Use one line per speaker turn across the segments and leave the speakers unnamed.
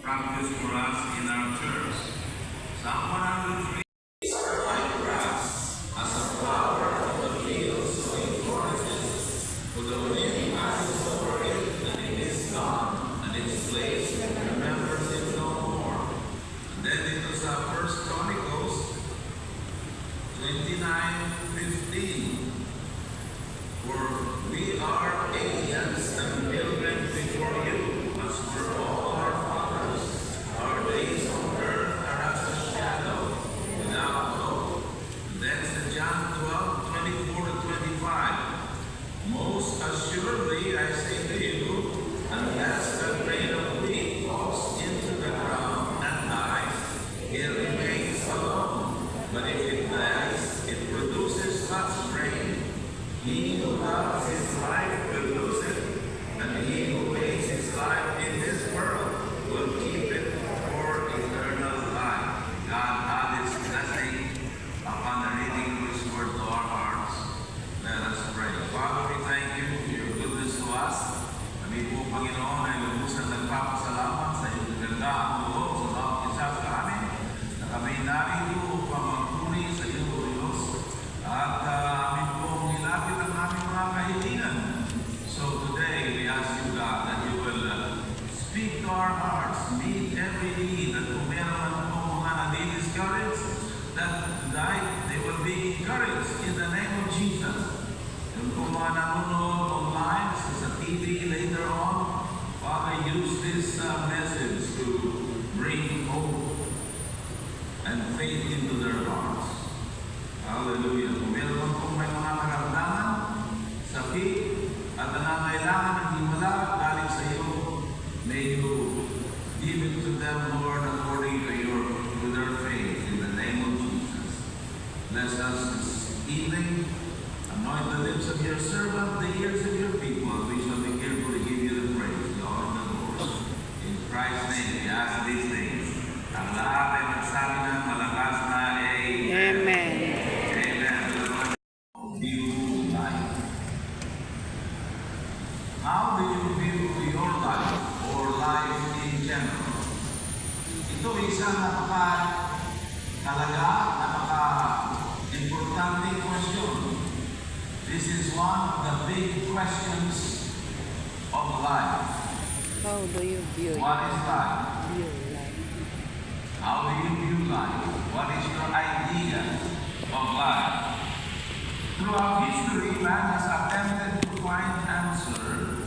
practice for us in our church. Psalm 103. Like grass, as a flower of the field, so it flourishes. For the wind passes over it, and it is gone, and its place remembers it no more. And then it was 1 Chronicles 29:15. For we are aliens and pilgrims before you, as were all our fathers. Our days on earth are as a shadow, without hope. And then John 12:24-25. Most assuredly I say to you, unless the grain of wheat falls into the ground and dies, it remains alone. But if it dies, it produces much grain. He who loves his life will lose it, and he who hates his life in this world will keep it for eternal life. God add his blessing upon the reading of his word to our hearts. Let us pray. Father, we thank you for your goodness to us. Kami po, Panginoon, ay lubusang nagpapasalamat sa iyong gandang loob sa bawat isa sa amin, na kami narito upang magpuri sa iyo, O Diyos, at amin pong ilapit ang aming mga kahilingan. So today, we ask you, God, that you will speak to our hearts, meet every need, that kung meron man po mga nadi-discouraged, that they will be encouraged in the name of Jesus. Yung po mga nanonood online, sa TV later on, Father, use this message to bring hope and faith into their hearts. Hallelujah. Kung meron po may mga karamdaman, sakit, at nangangailangan ng himala galing sa iyo, may you give it to them, Lord, according to their faith, in the name of Jesus. Bless us this evening. Anoint the lips of your servant, the ears of your people. We shall be careful to give you the praise, Lord, and the Lord. In Christ's name, we ask these things. Ang lahat ay magsabi ng malakas na Amen.
Amen.
How do you view your life or life in general? Ito isang napaka-importante question. This is one of the big questions of life.
How do you view
What is life?
view life?
How do you view life? What is your idea of life? Throughout history, man has attempted to find answer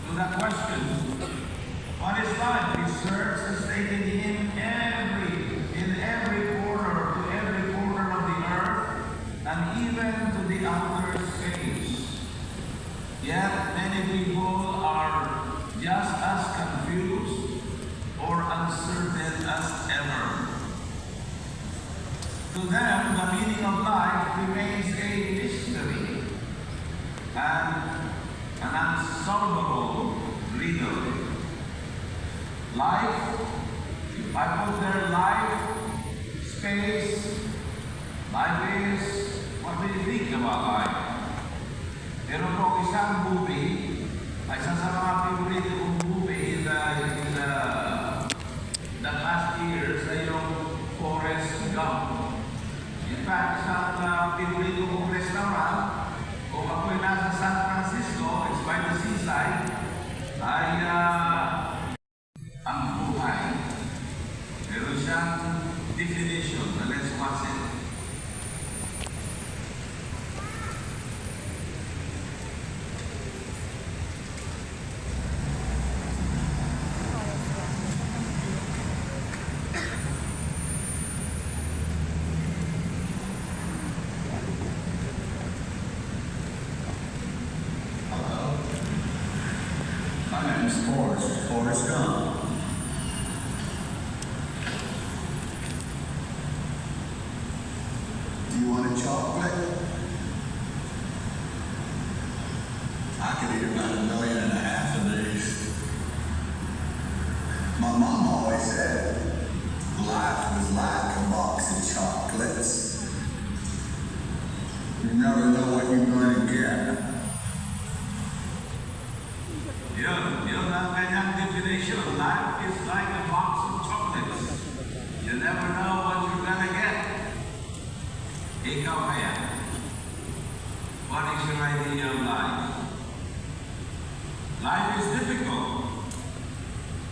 to that question. What is life? Research has taken in every corner of the earth, and even to the outer space. Yet many people are just as confused or uncertain as ever. To them, the meaning of life remains a mystery and an unsolvable riddle. Life, if I put there life, space, life is, what do you think about life? Pero kung isang movie, ay isa sa mga favorite kong movie in the last years ay yung Forrest Gump. In fact, isang favorite kong restaurant, kung ako'y nasa San Francisco, it's by the seaside, ay ang buhay. Meron siyang definition. Let's watch it.
My name's Forrest Gump. Do you want a chocolate? I could eat about 1.5 million of these. My mom always said life was like a box of chocolates. You never know what you're going to get.
Yun ang kanyang definition. Life is like a box never know what you're gonna get. Ikaw kaya? What is your idea of life? Life is difficult.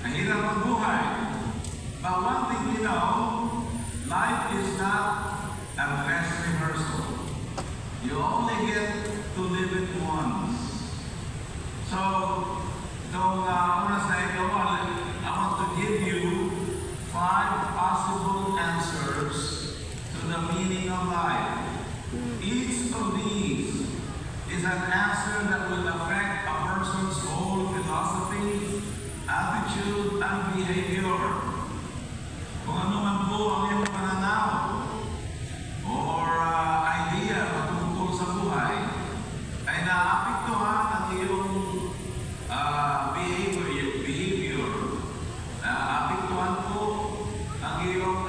Mahirap ang buhay. But one thing we know, life is not a dress rehearsal. You only get to live it once. So, I want to give you 5 possible answers to the meaning of life. Each of these is an answer that will affect a person's whole philosophy, attitude, and behavior. Kung ano man po ang iyong pananaw or idea patungkol sa buhay, ay naapektuhan ang iyong behavior. Naapektuhan po ang iyong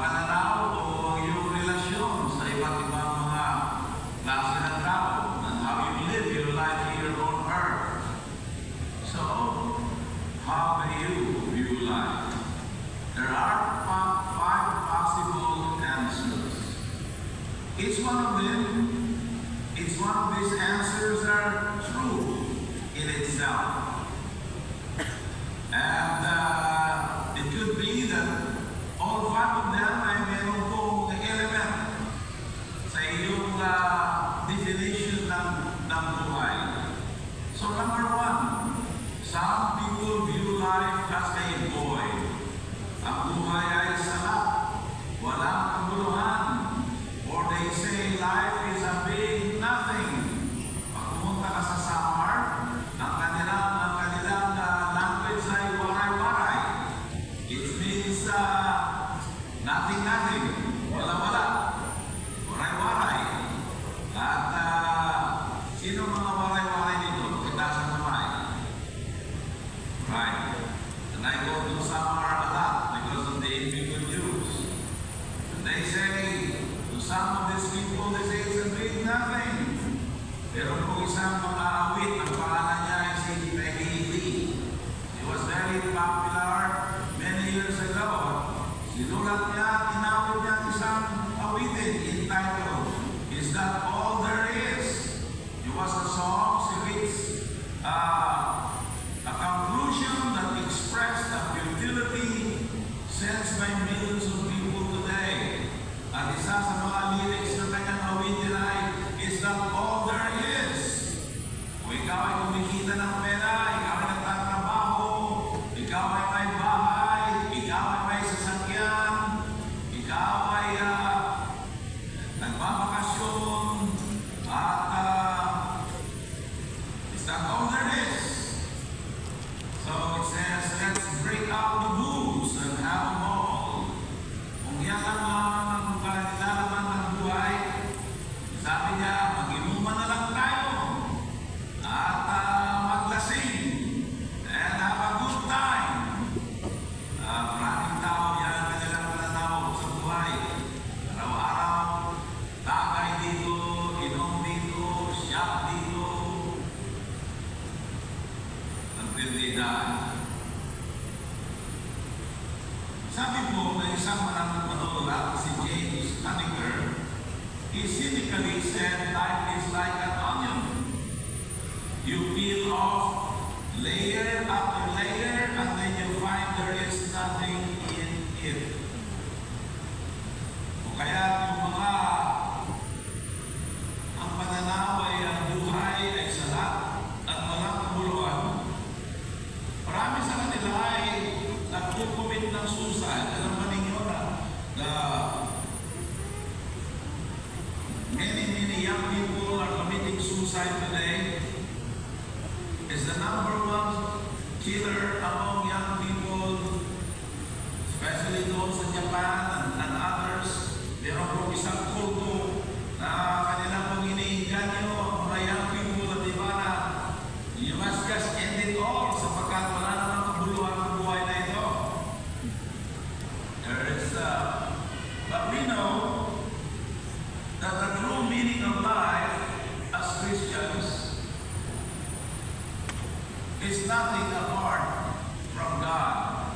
pananaw o ang iyong relasyon sa iba't ibang mga klase ng tao and how you live your life here on earth. So, how do you view life? There are 5 possible answers. Each one of these answers are true in itself. And it could be that all 5 of them ay meron pong element sa iyong definition ng buhay. So number 1, some people view life as a void. Ang buhay ay sarap, walang kaguluhan. Or they say life is a big nothing. Pag pumunta ka sa Samar, ang kanilang language ay waray-waray. It means nothing. Wala-wala. Waray-waray. At sino mga waray-waray dito? Itaas ang kamay. Right. And I go to Samar a lot because of the Indian Jews. And they say, to some of these people, they say it's a big nothing. Pero kung isang mga awit, ang pangalan niya ay si Peggy Lee. He was very popular many years ago. Sinulat niya, tinawag niya isang awitin entitled, Is That All There Is? It was a song, she reached a conclusion that expressed the futility sensed by millions of people today. At isa sa mga lyrics na kanyang awitin ay, Is that all there is? Kung ikaw ay kumikita ng pera, ikaw ay nagtatrabaho, ikaw ay may bahay, ikaw ay may sasakyan, ikaw ay nagbabakasyon, at is that all there is? So it says, let's break out the booze and have a ball. Kung yan lang ang nilalaman ng buhay, sabi niya, mag-inuman na lang tayo at maglasing and have a good time. Maraming tao yan kanilang pananaw sa buhay. Araw-araw, tagay dito, inom dito, shop dito, until they die. Sabi po na isang manunulat si James Hunniker, he cynically said life is like an onion. You peel off layer after layer and then you find there is nothing in it. O kaya yung mga ang pananaw ay ang buhay ay salat at walang kabuluhan. Marami sa kanila ay nagkukumit ng suicide. Alam ba ninyo na many young people are committing suicide today? Is the number 1 killer among young people, especially those in Japan and others. Meron po isang kulto na kanila pong iniinganyo ang mga young people at iba na you must just end it all sapagkat wala namang kabuluhan ng buhay na ito. But we know that the true meaning of life as Christians is nothing apart from God.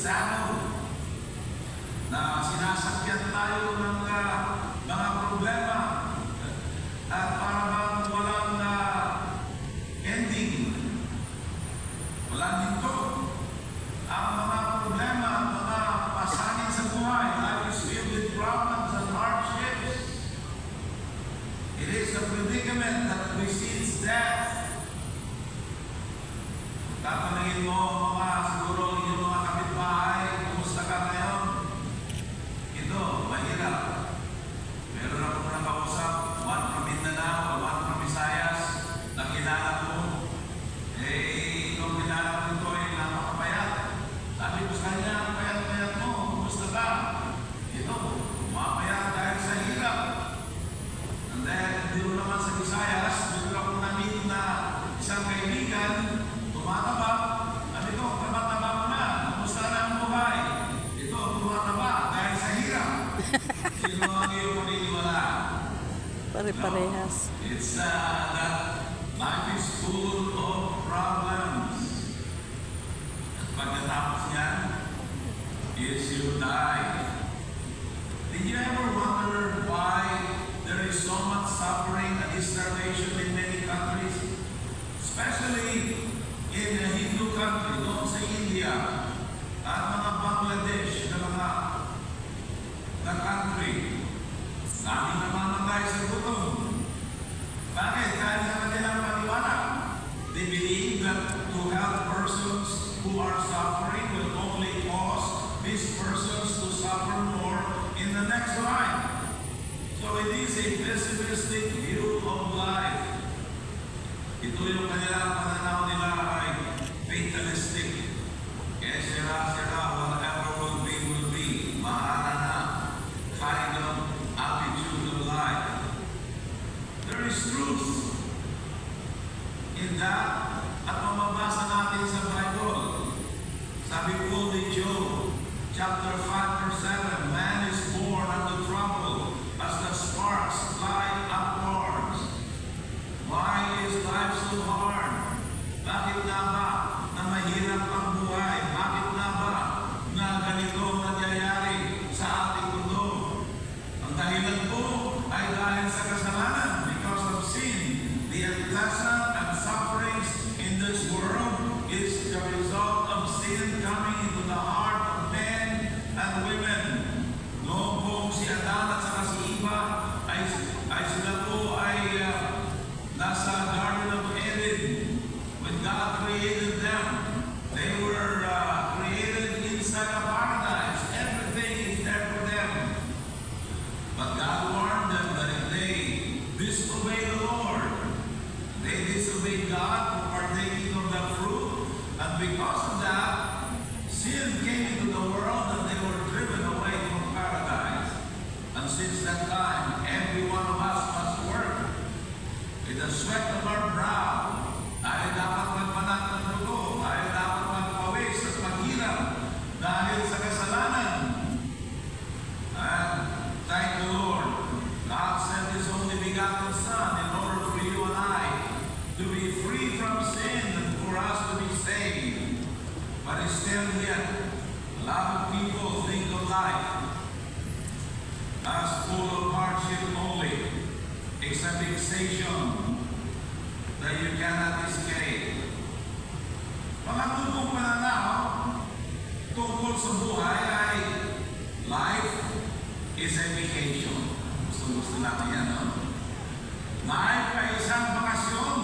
saddle na sinasakyan tayo ng mga problema at para bang walang ending, walang hinto. Ang mga problema, ang mga pasanin sa buhay, life is filled with problems and hardships. It is a predicament that precedes death. Tatanungin mo siguro yung mga kapitbahay, kumusta ka ngayon? Ito, mahirap. Meron akong nakausap, one from Mindanao, one from Visayas, na kilala ko. Itong kilala ko ito ay napakapayat. Sabi ko sa kanya, ang payat-payat mo, kumusta ka? Ito, mapayat dahil sa hirap. And then, dito naman sa Visayas, dito akong na-meet na isang kaibigan, tumataba. Sabi ko, taba-taba mo na, kumusta na ang buhay? Ito, tumataba dahil sa hirap. Sino ang iyong paniniwala?
Pare-parehas.
It's that life is full of problems. At pagkatapos niyan, is you die. Did you ever wonder why there is so much suffering and starvation in many countries? Especially in the Hindu country, doon sa India, at mga Bangladesh na country. Dami namamatay sa gutom. Bakit? Dahil sa kanilang paniwala. They believe that to help persons who are suffering will only cause these persons to suffer more in the next life. So it is a pessimistic view of life. Ito yung kanilang pananaw nila ay fatalistic. Kaya sira, whatever will be, mahala na. Kind of attitude of life. There is truth in that at mamabasa natin sa Bible. Sabi po ni Job, chapter 5 verse 7, man is born unto trouble as the sparks fly upwards. Why is life so hard? Bakit na ba na mahirap ang buhay? Bakit na ba na ganito nangyayari sa ating mundo? Ang dahilan po ay dahil sa kasalanan, because of sin. The unpleasant and sufferings in this world is the result of sin coming into the heart of men and women. Noong po si Adan at saka si Eva ay sila po ay nasa Garden of Eden when God created them. They were created inside a paradise. Everything is there for them. But God warned them that if they disobey the Lord, they disobeyed God for partaking of that fruit, and because of that, sin came into the world and they were driven away from paradise. And since that time, every one of us must work with the sweat of our brow. Tayo dapat magpanat ng dugo, tayo dapat magpawis at maghirap dahil sa kasalanan. And thank the Lord, God sent His only begotten Son in order for you and I to be free from sin and for us to be saved. But still yet, a lot of people think of life as full of hardship only, except fixation that you cannot escape. Mga tugong pananaw tungkol sa buhay ay life is a vacation. Gusto natin yan, no? Life ay isang bakasyon.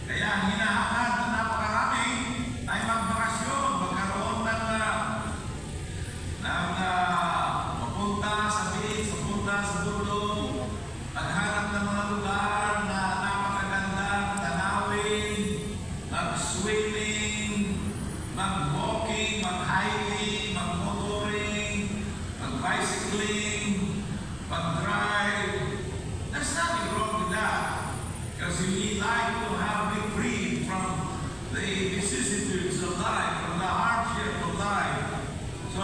Kaya hinahangad na napakarami ay magbakasyon, magkaroon ng mapunta sa beach, mapunta sa bundok, maghanap ng mga lugar na napakaganda, tanawin, mag-swimming, mag-walking, mag-hiking, mag-motoring, mag-bicycling, mag-drive. There's nothing wrong with that. Because we like to have been free from the vicissitudes of life, from the hardship of life. So,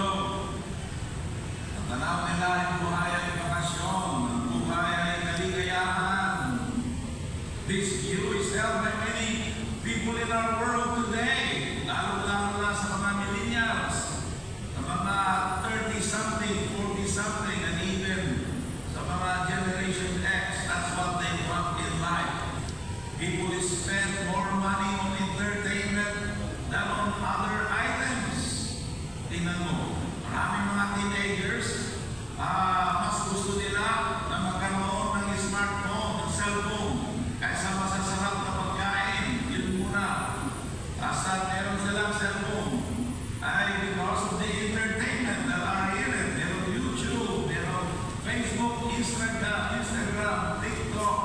ang tanaw nila ay buhay ay bakasyon, ang buhay ay kaligayahan. This view is held by many people in our world today, lalo-lalo na sa mga millennials. tingnan mo, maraming mga teenagers, mas gusto nila na magkaroon ng smartphone, ng cellphone, kaysa masasarap na pagkain. Yun muna. Basta meron silang cellphone. Ay because of the entertainment that are in it. Meron YouTube, meron Facebook, Instagram, TikTok,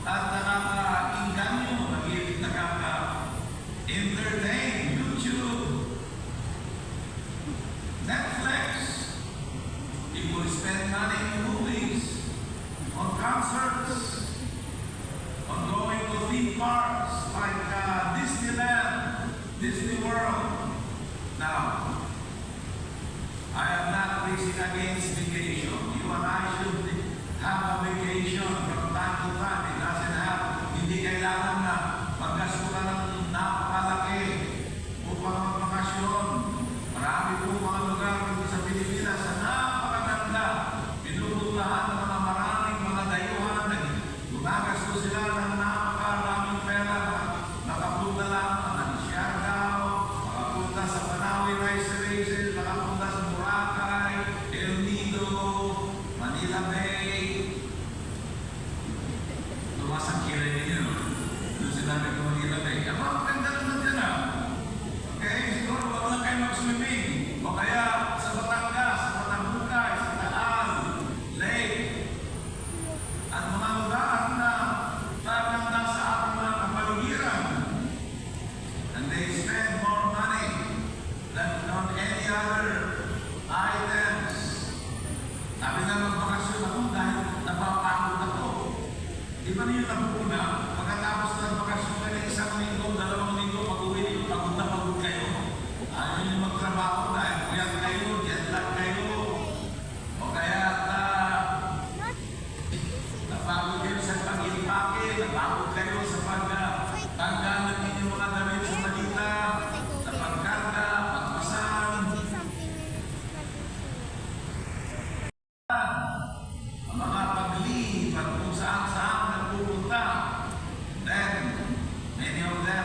at nakaka-inganyo, nakaka-entertain, YouTube, Netflix. People spend money in movies, on concerts, on going to theme parks like Disneyland, Disney World. Now, I am not preaching against vacation. You and I should have a vacation from time to time. It doesn't have, hindi kailangan na maggasto ka ng napakalaki upang magbakasyon. Marami po mga lugar dito sa Pilipinas na napakaganda. Pinupuntahan ng mga maraming mga dayuhan. Gumagasto sila ng napakaraming pera. Nakapunta lang ng Siargao, nakapunta sa Panawi Rice Terraces, nakapunta sa Boracay, El Nido, Manila Bay. Tumasang kira ninyo. Doon sinabi ko Manila Bay. Ang mga maganda naman dyan Okay, siguro wala na kayo mag-swimming. O kaya sa Batangas, sa Batangucay, sa Taal, Lake. At mga lugar na parang nasa ating mga kapaligiran. And they spend more money than on any other items. Sabi nga magbakasyon ako dahil napapagod ako. Di ba niyo napupuna? Pagkatapos ng bakasyon kayo ng isang linggo, 2 linggo, pag-uwi, pagod na pagod kayo. Ayaw niyo magtrabaho dahil kuyat kayo, jet lag kayo. O kaya napagod kayo sa pag-impake, napagod kayo sa pagtanggal ng inyong mga damit sa malita, sa pagkarga, pagpasan. Ang mga pag-leave at kung saan-saan nagpupunta. Then, many of them,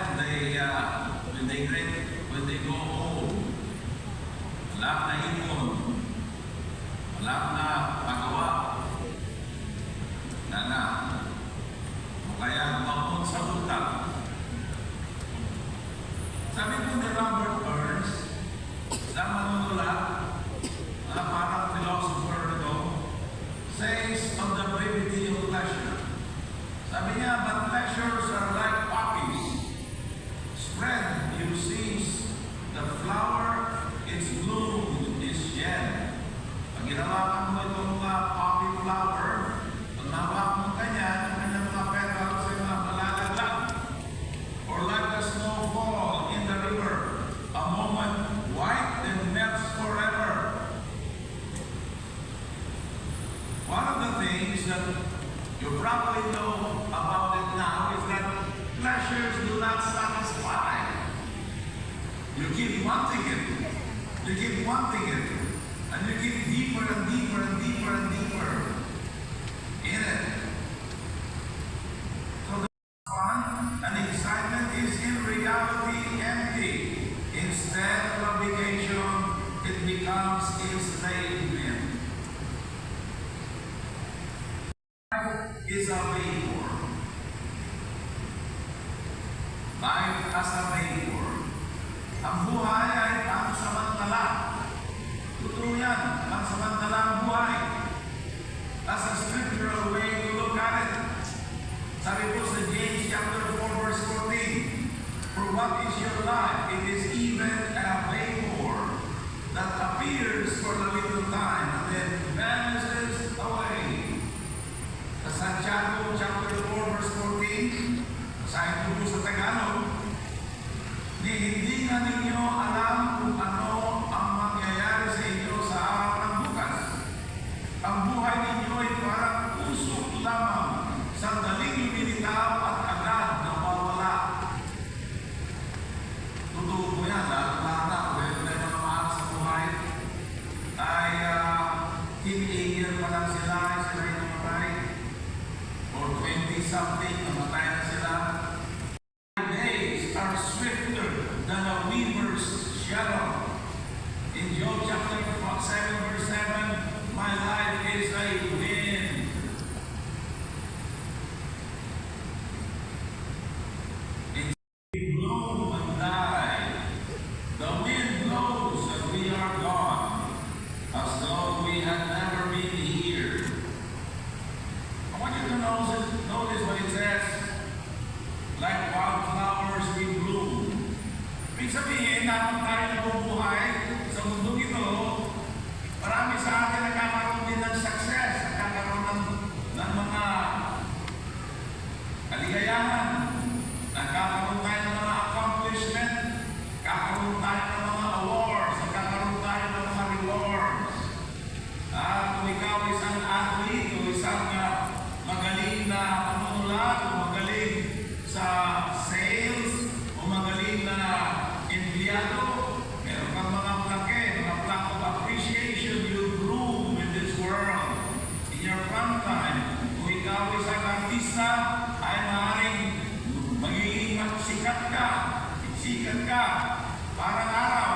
when they go home, wala na ipon, wala na pagawa, o kaya maupon sa utang. Sabi po ni Robert Burns, sa manunulat, parang philosopher ito, says of the brevity of pleasure. Sabi niya, but pleasures are like poppies. Spread, you seize the flower, its bloom is shed. Pag ginawakan mo itong poppy flower, pag nawakan mo kanyan, ang kanyang mga petals ay mga malalaglag. Or like the snowfall in the river, a moment white and melts forever. One of the things that you probably know about it now is that pleasures do not satisfy. You keep wanting it. You keep wanting it. And you keep deeper and deeper and deeper and deeper in it. So the fun and excitement is in reality empty. Instead of obligation, it becomes enslavement. Is a labor. Life as a labor. Ang buhay ay pansamantala. Totoo yan, pansamantala ang buhay. That's a scriptural way to look at it. Sabi po sa James chapter 4 verse 14, for what is your life? It is even a labor that appears for a little time and then vanishes away. Sa Santiago chapter 4 verse 14, sabi po sa Tagalog, hindi na ninyo alam kung ano ang mangyayari sa inyo sa araw ng bukas. Ang buhay ninyo ay parang usok lamang, sandaling lumilitaw at agad nawawala. Totoo po yan, lahat na, kung may mga mahal sa buhay, ay teenager pa lang sila, ay sila yung namatay, or 20-something, namatay na sila. Days are swifter than a weaver's shadow. In Job ikaw isang artista, ay maaaring magiging sikat ka, parang araw.